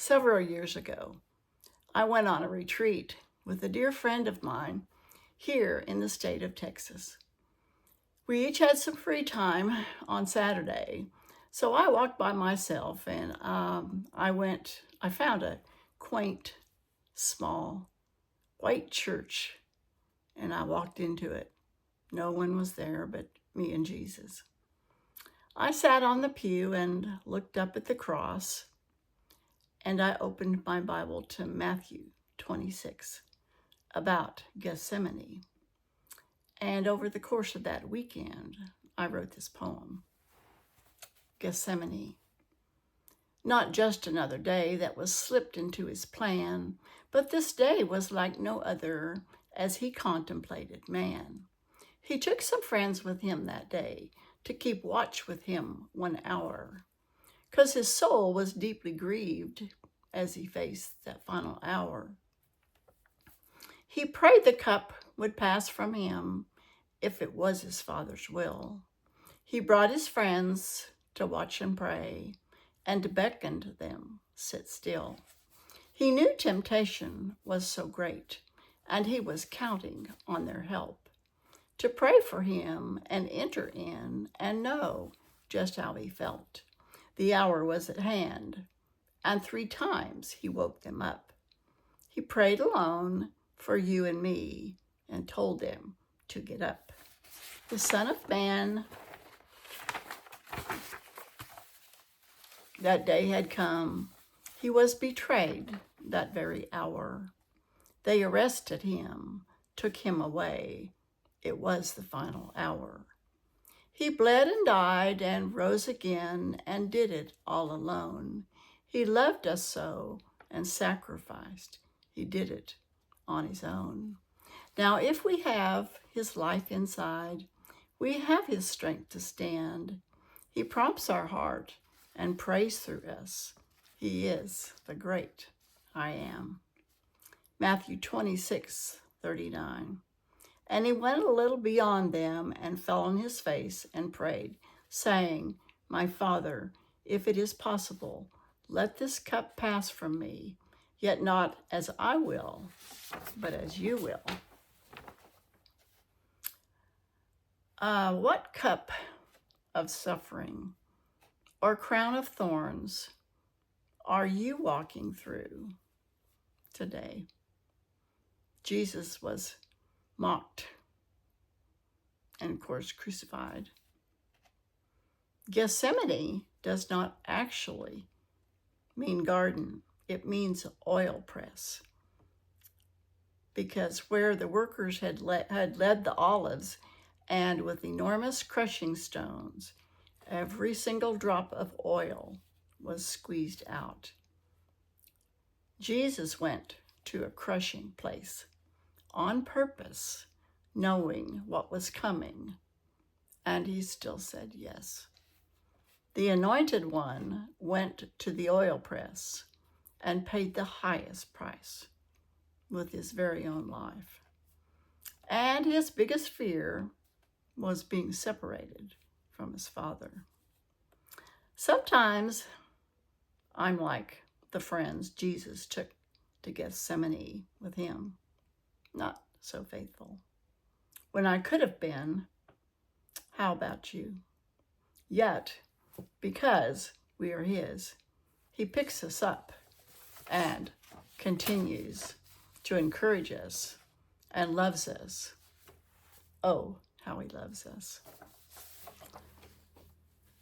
Several years ago, I went on a retreat with a dear friend of mine here in the state of Texas. We each had some free time on Saturday, so I walked by myself and I found a quaint, small, white church, and I walked into it. No one was there but me and Jesus. I sat on the pew and looked up at the cross, and I opened my Bible to Matthew 26 about Gethsemane. And over the course of that weekend, I wrote this poem, Gethsemane. Not just another day that was slipped into his plan, but this day was like no other as he contemplated man. He took some friends with him that day to keep watch with him 1 hour, 'cause his soul was deeply grieved as he faced that final hour. He prayed the cup would pass from him if it was his Father's will. He brought his friends to watch and pray and beckoned them sit still. He knew temptation was so great, and he was counting on their help to pray for him and enter in and know just how he felt. The hour was at hand, and 3 times he woke them up. He prayed alone for you and me and told them to get up. The Son of Man, that day had come. He was betrayed that very hour. They arrested him, took him away. It was the final hour. He bled and died and rose again and did it all alone. He loved us so and sacrificed. He did it on his own. Now, if we have his life inside, we have his strength to stand. He prompts our heart and prays through us. He is the great I am. Matthew 26:39. And he went a little beyond them and fell on his face and prayed, saying, My Father, if it is possible, let this cup pass from me, yet not as I will, but as you will. What cup of suffering or crown of thorns are you walking through today? Jesus was mocked and, of course, crucified. Gethsemane does not actually mean garden. It means oil press, because where the workers had led the olives, and with enormous crushing stones, every single drop of oil was squeezed out. Jesus went to a crushing place on purpose, knowing what was coming, and he still said yes. The Anointed One went to the oil press and paid the highest price with his very own life. And his biggest fear was being separated from his Father. Sometimes I'm like the friends Jesus took to Gethsemane with him, not so faithful. When I could have been, how about you? Yet, because we are his, he picks us up and continues to encourage us and loves us. Oh, how he loves us.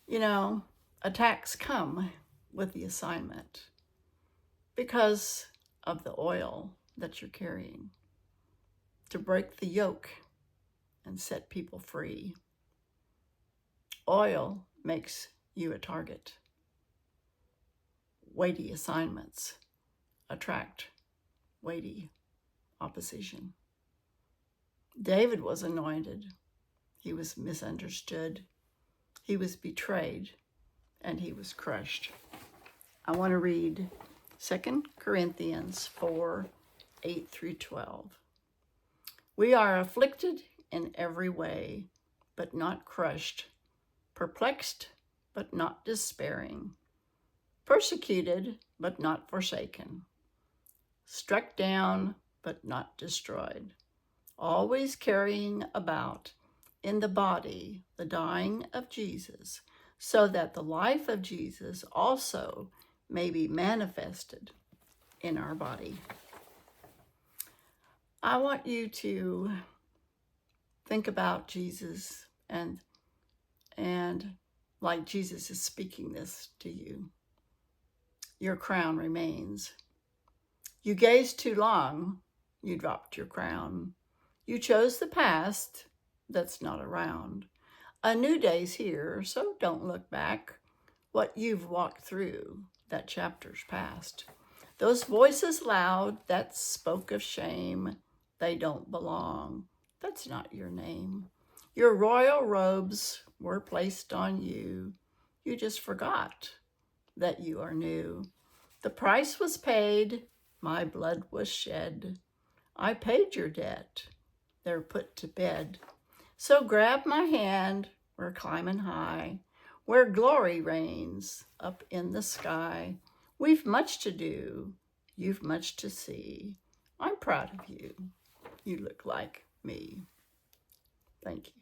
You know, attacks come with the assignment because of the oil that you're carrying to break the yoke and set people free. Oil makes you a target. Weighty assignments attract weighty opposition. David was anointed. He was misunderstood. He was betrayed, and he was crushed. I want to read 2 Corinthians 4:8-12. We are afflicted in every way, but not crushed, perplexed, but not despairing, persecuted, but not forsaken, struck down, but not destroyed, always carrying about in the body the dying of Jesus, so that the life of Jesus also may be manifested in our body. I want you to think about Jesus and like Jesus is speaking this to you. Your crown remains. You gazed too long, you dropped your crown. You chose the past that's not around. A new day's here, so don't look back. What you've walked through, that chapter's past. Those voices loud that spoke of shame, they don't belong. That's not your name. Your royal robes were placed on you. You just forgot that you are new. The price was paid, my blood was shed. I paid your debt, they're put to bed. So grab my hand, we're climbing high, where glory reigns up in the sky. We've much to do, you've much to see. I'm proud of you, you look like me. Thank you.